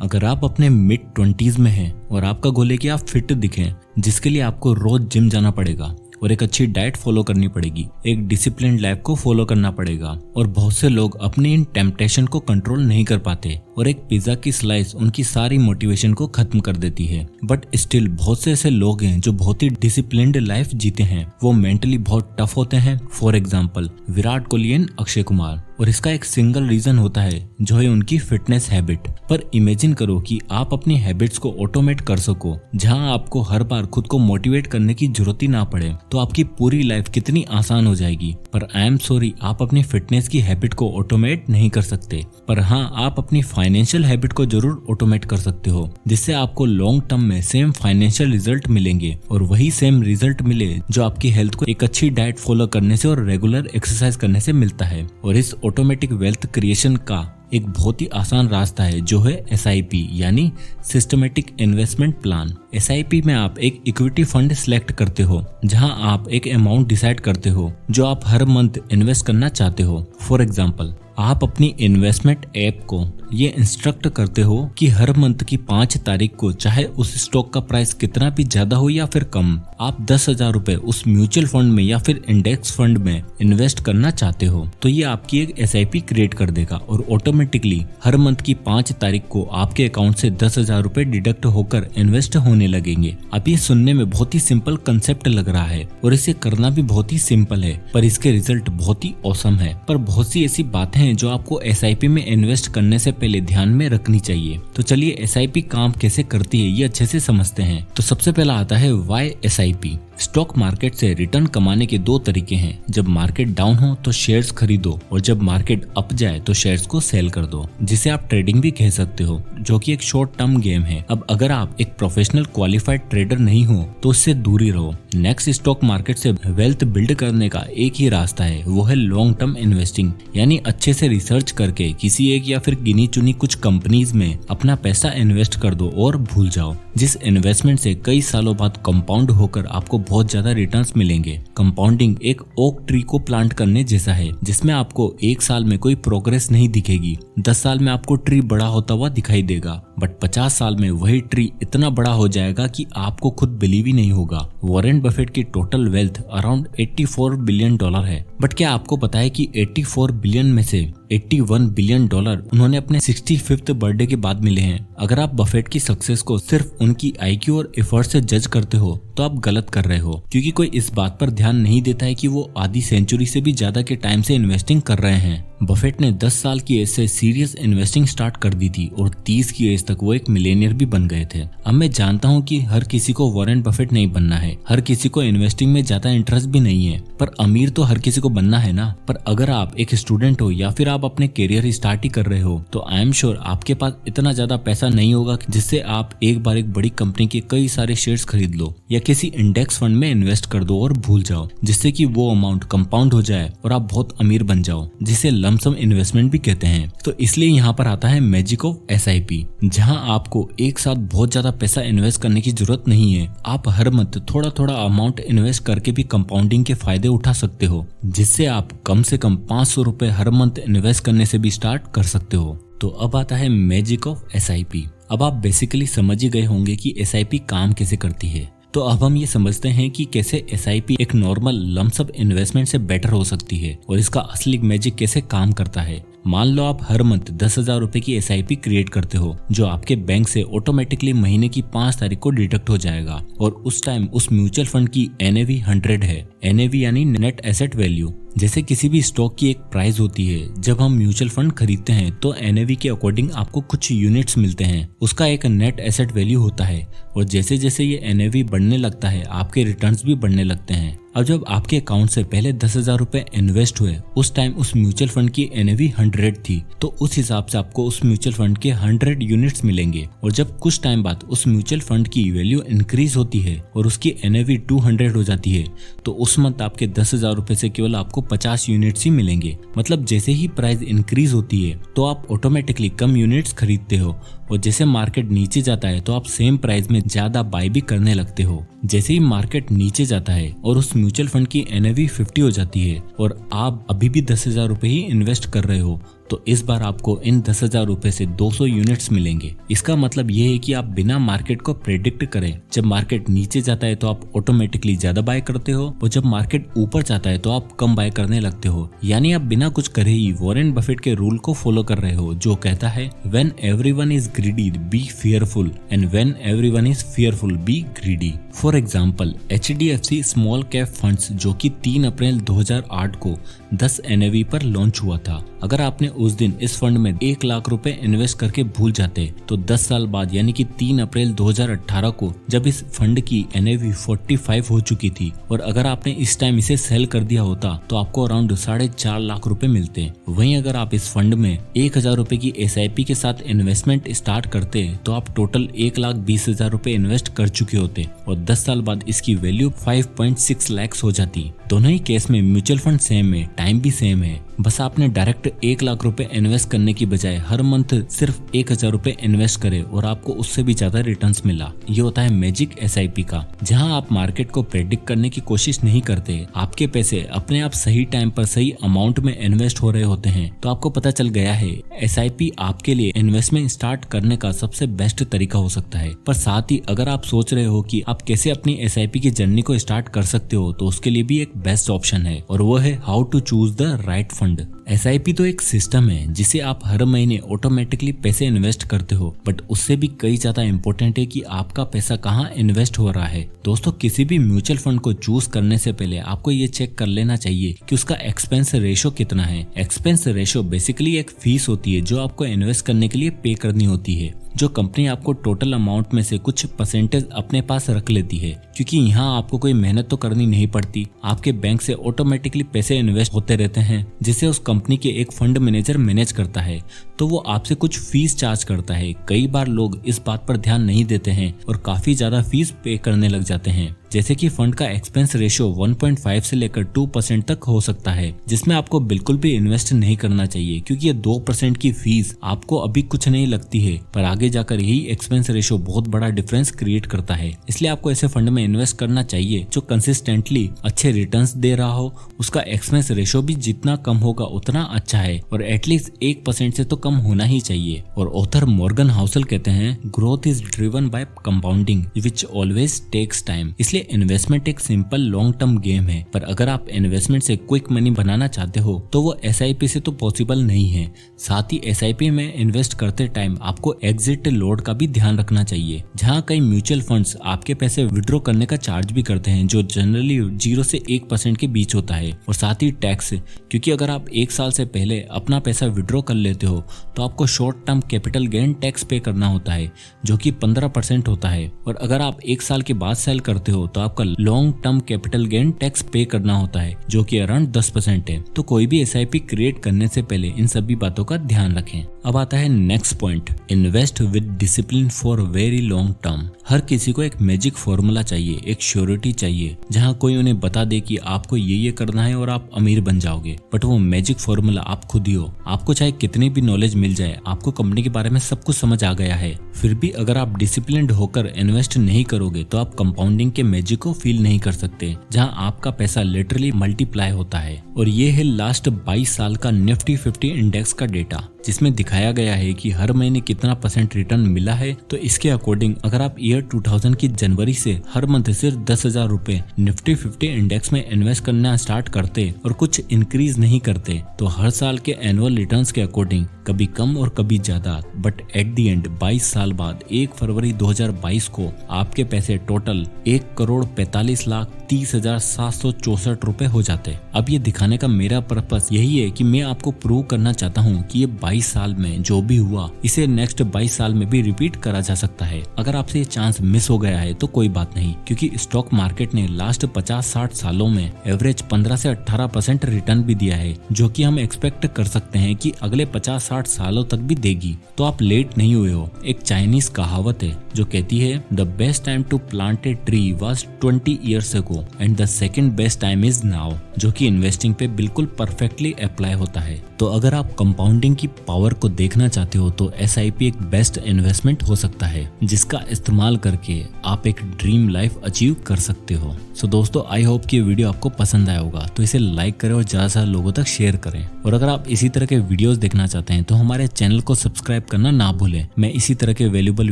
अगर आप अपने मिड 20s में हैं और आपका गोल है कि आप फिट दिखें, जिसके लिए आपको रोज जिम जाना पड़ेगा और एक अच्छी डाइट फॉलो करनी पड़ेगी, एक डिसिप्लिन्ड लाइफ को फॉलो करना पड़ेगा, और बहुत से लोग अपनी इन टेम्पटेशन को कंट्रोल नहीं कर पाते और एक पिज्जा की स्लाइस उनकी सारी मोटिवेशन को खत्म कर देती है। बट स्टिल बहुत से ऐसे लोग हैं जो बहुत ही डिसिप्लिन्ड लाइफ जीते हैं, वो मेंटली बहुत टफ होते हैं। For example Virat Kohli and Akshay Kumar, और इसका एक सिंगल रीजन होता है जो है उनकी फिटनेस हैबिट। पर इमेजिन करो कि आप अपनी हैबिट्स को ऑटोमेट कर सको, जहां आपको हर बार खुद को मोटिवेट करने की जरूरत ही ना पड़े, तो आपकी पूरी लाइफ कितनी आसान हो जाएगी। पर आई एम सॉरी, आप अपनी फिटनेस की हैबिट को ऑटोमेट नहीं कर सकते, पर हाँ आप अपनी फाइनेंशियल हैबिट को जरूर ऑटोमेट कर सकते हो, जिससे आपको लॉन्ग टर्म में सेम फाइनेंशियल रिजल्ट मिलेंगे, और वही सेम रिजल्ट मिले जो आपकी हेल्थ को एक अच्छी डाइट फॉलो करने से और रेगुलर एक्सरसाइज करने से मिलता है। और इस ऑटोमेटिक वेल्थ क्रिएशन का एक बहुत ही आसान रास्ता है जो है SIP यानी सिस्टमेटिक इन्वेस्टमेंट प्लान। SIP में आप एक इक्विटी फंड सिलेक्ट करते हो, जहां आप एक अमाउंट डिसाइड करते हो जो आप हर मंथ इन्वेस्ट करना चाहते हो। फॉर एग्जाम्पल आप अपनी इन्वेस्टमेंट ऐप को ये इंस्ट्रक्ट करते हो कि हर मंथ की 5 तारीख को, चाहे उस स्टॉक का प्राइस कितना भी ज्यादा हो या फिर कम, आप 10,000 रुपए उस म्यूचुअल फंड में या फिर इंडेक्स फंड में इन्वेस्ट करना चाहते हो। तो ये आपकी एक SIP क्रिएट कर देगा और ऑटोमेटिकली हर मंथ की 5 तारीख को आपके अकाउंट से 10,000 रुपए डिडक्ट होकर इन्वेस्ट होने लगेंगे। अब ये सुनने में बहुत ही सिंपल कंसेप्ट लग रहा है और इसे करना भी बहुत ही सिंपल है, पर इसके रिजल्ट बहुत ही औसम है। पर बहुत सी ऐसी बातें हैं जो आपको SIP में इन्वेस्ट करने से पहले ध्यान में रखनी चाहिए। तो चलिए SIP काम कैसे करती है ये अच्छे से समझते हैं। तो सबसे पहला आता है वाई SIP। स्टॉक मार्केट से रिटर्न कमाने के 2 तरीके हैं। जब मार्केट डाउन हो तो शेयर्स खरीदो, और जब मार्केट अप जाए तो शेयर्स को सेल कर दो, जिसे आप ट्रेडिंग भी कह सकते हो, जो कि एक शॉर्ट टर्म गेम है। अब अगर आप एक प्रोफेशनल क्वालिफाइड ट्रेडर नहीं हो तो उससे दूर ही रहो। नेक्स्ट स्टॉक मार्केट से वेल्थ बिल्ड करने का एक ही रास्ता है, वो है लॉन्ग टर्म इन्वेस्टिंग, यानी अच्छे से रिसर्च करके किसी एक या फिर गिनी चुनी कुछ कंपनीज में अपना पैसा इन्वेस्ट कर दो और भूल जाओ, जिस इन्वेस्टमेंट से कई सालों बाद कंपाउंड होकर आपको बहुत ज्यादा रिटर्न्स मिलेंगे। कंपाउंडिंग एक ओक ट्री को प्लांट करने जैसा है, जिसमें आपको 1 साल में कोई प्रोग्रेस नहीं दिखेगी, 10 साल में आपको ट्री बड़ा होता हुआ दिखाई देगा, बट 50 साल में वही ट्री इतना बड़ा हो जाएगा कि आपको खुद बिलीव ही नहीं होगा। वॉरेन बफेट की टोटल वेल्थ अराउंड $84 बिलियन है, बट क्या आपको पता है कि 84 बिलियन में से $81 बिलियन उन्होंने अपने 65th बर्थडे के बाद मिले हैं। अगर आप बफेट की सक्सेस को सिर्फ उनकी IQ और एफर्ट से जज करते हो तो आप गलत कर रहे हो, क्योंकि कोई इस बात पर ध्यान नहीं देता है कि वो आधी सेंचुरी से भी ज्यादा के टाइम से इन्वेस्टिंग कर रहे हैं। बफेट ने 10 साल की एज से सीरियस इन्वेस्टिंग स्टार्ट कर दी थी और 30 की एज तक वो एक मिलेनियर भी बन गए थे। अब मैं जानता हूँ कि हर किसी को वॉरेन बफेट नहीं बनना है, हर किसी को इन्वेस्टिंग में ज्यादा इंटरेस्ट भी नहीं है, पर अमीर तो हर किसी को बनना है ना। पर अगर आप एक स्टूडेंट हो या फिर आप अपने करियर स्टार्ट ही कर रहे हो, तो आई एम श्योर आपके पास इतना ज्यादा पैसा नहीं होगा जिससे आप एक बार एक बड़ी कंपनी के कई सारे शेयर्स खरीद लो या किसी इंडेक्स फंड में इन्वेस्ट कर दो और भूल जाओ, जिससे कि वो अमाउंट कंपाउंड हो जाए और आप बहुत अमीर बन जाओ, जिसे लमसम इन्वेस्टमेंट भी कहते हैं। तो इसलिए यहाँ पर आता है मैजिक ऑफ SIP, जहाँ आपको एक साथ बहुत ज्यादा पैसा इन्वेस्ट करने की जरूरत नहीं है। आप हर मंथ थोड़ा थोड़ा अमाउंट इन्वेस्ट करके भी कंपाउंडिंग के फायदे उठा सकते हो, जिससे आप कम से कम 500 रुपए हर मंथ इन्वेस्ट करने से भी स्टार्ट कर सकते हो। तो अब आता है मैजिक ऑफ SIP। अब आप बेसिकली समझ ही गए होंगे कि SIP काम कैसे करती है। तो अब हम ये समझते हैं कि कैसे SIP एक नॉर्मल लमसम इन्वेस्टमेंट से बेटर हो सकती है और इसका असली मैजिक कैसे काम करता है। मान लो आप हर मंथ 10,000 रुपए की SIP क्रिएट करते हो, जो आपके बैंक से ऑटोमेटिकली महीने की 5 तारीख को डिडक्ट हो जाएगा, और उस टाइम उस म्यूचुअल फंड की NAV 100 है। NAV यानी नेट एसेट वैल्यू। जैसे किसी भी स्टॉक की एक प्राइस होती है, जब हम म्यूचुअल फंड खरीदते हैं तो NAV के अकॉर्डिंग आपको कुछ यूनिट्स मिलते हैं, उसका एक नेट एसेट वैल्यू होता है, और जैसे जैसे ये NAV बढ़ने लगता है आपके रिटर्न्स भी बढ़ने लगते हैं। अब जब आपके अकाउंट से पहले 10,000 रुपए इन्वेस्ट हुए, उस टाइम उस म्यूचुअल फंड की NAV 100 थी, तो उस हिसाब से आपको उस म्यूचुअल फंड के 100 यूनिट्स मिलेंगे। और जब कुछ टाइम बाद उस म्यूचुअल फंड की वैल्यू इंक्रीज होती है और उसकी NAV 200 हो जाती है, तो उस मंथ आपके 10,000 रुपए से केवल आपको 50 यूनिट्स ही मिलेंगे। मतलब जैसे ही प्राइस इंक्रीज होती है तो आप ऑटोमेटिकली कम यूनिट्स खरीदते हो, और जैसे मार्केट नीचे जाता है तो आप सेम प्राइस में ज्यादा बाय भी करने लगते हो। जैसे ही मार्केट नीचे जाता है और उस म्यूचुअल फंड की NAV 50 हो जाती है और आप अभी भी 10,000 रुपए ही इन्वेस्ट कर रहे हो, तो इस बार आपको इन 10,000 रुपए से 200 यूनिट्स मिलेंगे। इसका मतलब ये है कि आप बिना मार्केट को प्रेडिक्ट करें, जब मार्केट नीचे जाता है तो आप ऑटोमेटिकली ज्यादा बाय करते हो और जब मार्केट ऊपर जाता है तो आप कम बाय करने लगते हो। यानी आप बिना कुछ करे ही वॉरेन बफेट के रूल को फॉलो कर रहे हो, जो कहता है when everyone is greedy B fearful and when everyone is fearful B greedy. For example HDFC small cap funds जो कि 3 अप्रैल 2008 को 10 NAV पर लॉन्च हुआ था। अगर आपने उस दिन इस फंड में 1 लाख रुपए इन्वेस्ट करके भूल जाते तो 10 साल बाद यानी कि 3 अप्रैल 2018 को जब इस फंड की NAV 45 हो चुकी थी और अगर आपने इस टाइम इसे सेल कर दिया होता तो आपको अराउंड 4.5 लाख रुपए मिलते। वहीं अगर आप इस फंड में 1,000 रुपए की SIP के साथ इन्वेस्टमेंट स्टार्ट करते तो आप टोटल 1,20,000 रुपए इन्वेस्ट कर चुके होते और 10 साल बाद इसकी वैल्यू 5.6 लाख हो जाती। दोनों ही केस में म्यूचुअल फंड सेम है, टाइम भी सेम है, बस आपने डायरेक्ट 1 लाख रुपए इन्वेस्ट करने की बजाय हर मंथ सिर्फ 1,000 रुपए इन्वेस्ट करे और आपको उससे भी ज्यादा रिटर्न्स मिला। ये होता है मैजिक SIP का, जहां आप मार्केट को प्रेडिक्ट करने की कोशिश नहीं करते, आपके पैसे अपने आप सही टाइम पर सही अमाउंट में इन्वेस्ट हो रहे होते हैं। तो आपको पता चल गया है SIP आपके लिए इन्वेस्टमेंट स्टार्ट करने का सबसे बेस्ट तरीका हो सकता है। पर साथ ही अगर आप सोच रहे हो कि आप कैसे अपनी SIP की जर्नी को स्टार्ट कर सकते हो तो उसके लिए भी एक बेस्ट ऑप्शन है और वो है how to choose the right fund. SIP तो एक सिस्टम है जिसे आप हर महीने ऑटोमेटिकली पैसे इन्वेस्ट करते हो, बट उससे भी कई ज्यादा इम्पोर्टेंट है कि आपका पैसा कहाँ इन्वेस्ट हो रहा है। दोस्तों, किसी भी म्यूचुअल फंड को चूज करने से पहले आपको ये चेक कर लेना चाहिए कि उसका एक्सपेंस रेशो कितना है। एक्सपेंस रेशो बेसिकली एक फीस होती है जो आपको इन्वेस्ट करने के लिए पे करनी होती है, जो कंपनी आपको टोटल अमाउंट में से कुछ परसेंटेज अपने पास रख लेती है, क्योंकि यहाँ आपको कोई मेहनत तो करनी नहीं पड़ती। आपके बैंक से ऑटोमेटिकली पैसे इन्वेस्ट होते रहते हैं जिसे उस कंपनी के एक फंड मैनेजर मैनेज करता है, तो वो आपसे कुछ फीस चार्ज करता है। कई बार लोग इस बात पर ध्यान नहीं देते हैं और काफी ज्यादा फीस पे करने लग जाते हैं। जैसे कि फंड का एक्सपेंस रेशियो 1.5 से लेकर 2% तक हो सकता है, जिसमें आपको बिल्कुल भी इन्वेस्ट नहीं करना चाहिए, क्योंकि ये 2% की फीस आपको अभी कुछ नहीं लगती है, पर आगे जाकर यही एक्सपेंस रेशियो बहुत बड़ा डिफरेंस क्रिएट करता है। इसलिए आपको ऐसे फंड में इन्वेस्ट करना चाहिए जो कंसिस्टेंटली अच्छे रिटर्न्स दे रहा हो, उसका एक्सपेंस रेशियो भी जितना कम होगा उतना अच्छा है और एटलीस्ट 1% से तो कम होना ही चाहिए। और ऑथर मॉर्गन हाउसल कहते हैं growth is driven by compounding which always takes time. इसलिए इन्वेस्टमेंट एक सिंपल लॉन्ग टर्म गेम है, पर अगर आप इन्वेस्टमेंट से क्विक मनी बनाना चाहते हो तो वो SIP से तो पॉसिबल नहीं है। साथ ही SIP में इन्वेस्ट करते टाइम आपको एग्जिट लोड का भी ध्यान रखना चाहिए, जहां कई म्यूचुअल फंड्स आपके पैसे विड्रॉ करने का चार्ज भी करते हैं, जो जनरली 0 से 1% के बीच होता है। और साथ ही टैक्स, क्योंकि अगर आप 1 साल से पहले अपना पैसा विड्रॉ कर लेते हो तो आपको short term capital gain tax पे करना होता है, जो कि 15% होता है। और अगर आप 1 साल के बाद सेल करते हो तो आपका long term capital gain tax पे करना होता है, जो कि अराउंड 10% है। तो कोई भी SIP क्रिएट करने से पहले इन सभी बातों का ध्यान रखें। अब आता है next point, invest with discipline for very long term. हर किसी को एक मैजिक फॉर्मूला चाहिए, एक श्योरिटी चाहिए, जहां कोई उन्हें बता दे कि आपको ये करना है और आप अमीर बन जाओगे, बट वो मैजिक फॉर्मूला आप खुद ही हो। आपको चाहे कितनी भी नॉलेज मिल जाए, आपको कंपनी के बारे में सब कुछ समझ आ गया है, फिर भी अगर आप डिसिप्लिन्ड होकर इन्वेस्ट नहीं करोगे तो आप कंपाउंडिंग के मैजिक को फील नहीं कर सकते, जहां आपका पैसा लिटरली मल्टीप्लाई होता है। और ये है लास्ट 22 साल का निफ्टी 50 इंडेक्स का डेटा, जिसमें दिखाया गया है कि हर महीने कितना % रिटर्न मिला है। तो इसके अकॉर्डिंग अगर आप ईयर 2000 की जनवरी से हर मंथ सिर्फ 10,000 रुपए निफ्टी 50 इंडेक्स में इन्वेस्ट करना स्टार्ट करते और कुछ इंक्रीज नहीं करते, तो हर साल के एनुअल रिटर्न्स के अकॉर्डिंग कभी कम और कभी ज्यादा, बट एट दी एंड 22 साल बाद 1 फरवरी 2022 को आपके पैसे टोटल 1,42,30,764 रुपए हो जाते। अब ये दिखाने का मेरा पर्पस यही है कि मैं आपको प्रूव करना चाहता हूँ कि ये 22 साल में जो भी हुआ इसे नेक्स्ट 22 साल में भी रिपीट करा जा सकता है। अगर आपसे ये चांस मिस हो गया है तो कोई बात नहीं, क्योंकि स्टॉक मार्केट ने लास्ट 50-60 सालों में एवरेज 15 से 18% रिटर्न भी दिया है, जो कि हम एक्सपेक्ट कर सकते हैं कि अगले 50-60 सालों तक भी देगी। तो आप लेट नहीं हुए हो। एक चाइनीज कहावत है जो कहती है the best time to plant a tree was 20 years ago and the second best time is now, जो कि इन्वेस्टिंग पे बिल्कुल परफेक्टली अप्लाई होता है। तो अगर आप कंपाउंडिंग की पावर को देखना चाहते हो तो SIP एक बेस्ट इन्वेस्टमेंट हो सकता है, जिसका इस्तेमाल करके आप एक ड्रीम लाइफ अचीव कर सकते हो। सो दोस्तों, आई होप कि ये वीडियो आपको पसंद आया होगा, तो इसे लाइक करें और ज्यादा से ज्यादा लोगों तक शेयर करें। और अगर आप इसी तरह के वीडियोस देखना चाहते हैं तो हमारे चैनल को सब्सक्राइब करना ना भूलें। मैं इसी तरह के वैल्यूएबल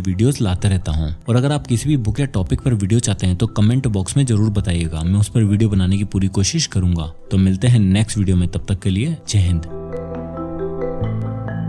वीडियोस लाता रहता हूँ। और अगर आप किसी भी बुक या टॉपिक पर वीडियो चाहते हैं तो कमेंट बॉक्स में जरूर बताइएगा, मैं उस पर वीडियो बनाने की पूरी कोशिश करूंगा। तो मिलते हैं नेक्स्ट वीडियो में, तब तक के लिए जय हिंद।